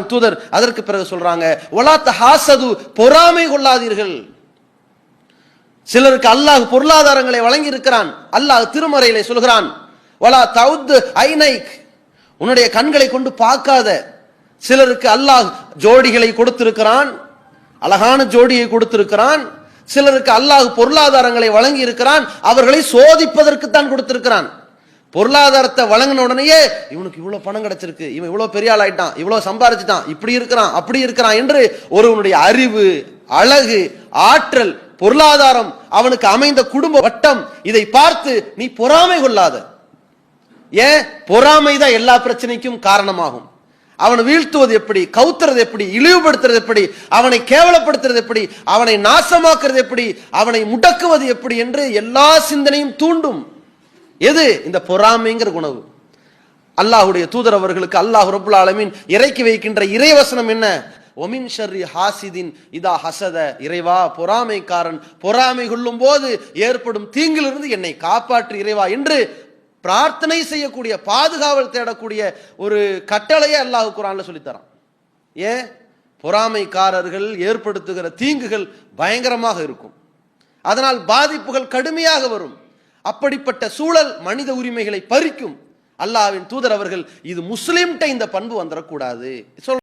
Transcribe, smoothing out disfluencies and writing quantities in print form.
அல்லாஹ்வின் தூதர் அதற்கு பிறகு சொல்றாங்க, வலா தஹாசது, பொறாமை கொள்ளாதீர்கள். சிலருக்கு அல்லாஹ் பொருளாதாரங்களை வழங்கி இருக்கிறான். அல்லாஹ் திருமறையிலே சொல்கிறான், வலா தவுத் ஐனைக், உன்னுடைய கண்களை கொண்டு பார்க்காத. சிலருக்கு அல்லாஹ் ஜோடிகளை கொடுத்திருக்கிறான், அழகான ஜோடியை கொடுத்திருக்கிறான். சிலருக்கு அல்லாஹ் பொருளாதாரங்களை வழங்கி இருக்கிறான், அவர்களை சோதிப்பதற்கு தான் கொடுத்திருக்கிறான். பொருளாதாரத்தை வழங்கின உடனேயே இவனுக்கு இவ்வளவு பணம் கிடைச்சிருக்கு, இவன் இவ்வளவு பெரிய ஆள் ஆயிட்டான், இவ்வளவு சம்பாதிச்சுட்டான், இப்படி இருக்கிறான் அப்படி இருக்கிறான் என்று ஒருவனுடைய அறிவு, அழகு, ஆற்றல், பொருளாதாரம், அவனுக்கு அமைந்த குடும்ப வட்டம், இதை பார்த்து நீ பொறாமை கொள்ளாத. ஏன்? பொறாமை தான் எல்லா பிரச்சனைக்கும் காரணமாகும். அவனை வீழ்த்துவது எப்படி, கவுத்துறது எப்படி, இழிவுபடுத்துறது எப்படி, அவனை கேவலப்படுத்துறது எப்படி, அவனை நாசமாக்குறது எப்படி, அவனை முடக்குவது எப்படி என்று எல்லா சிந்தனையும் தூண்டும். எது? இந்த பொறாமைங்கிற உணவு. அல்லாஹ்வுடைய தூதர் அவர்களுக்கு அல்லாஹ் ரப்புல் ஆலமீன் இறக்கி வைக்கின்ற இறைவசனம் என்ன? ஒமின் ஷர்ரி ஹாசிதின் இதா ஹசத, இறைவா பொறாமைக்காரன் பொறாமை கொள்ளும் போது ஏற்படும் தீங்கிலிருந்து என்னை காப்பாற்று இறைவா என்று பிரார்த்தனை செய்யக்கூடிய, பாதுகாவல் தேடக்கூடிய ஒரு கட்டளையை அல்லாஹ் குர்ஆன்ல சொல்லித்தரான். ஏன்? பொறாமைக்காரர்கள் ஏற்படுத்துகிற தீங்குகள் பயங்கரமாக இருக்கும், அதனால் பாதிப்புகள் கடுமையாக வரும். அப்படிப்பட்ட சூழல் மனித உரிமைகளை பறிக்கும். அல்லாஹ்வின் தூதர் அவர்கள், இது முஸ்லிம்கிட்ட இந்த பண்பு வந்துடக்கூடாது.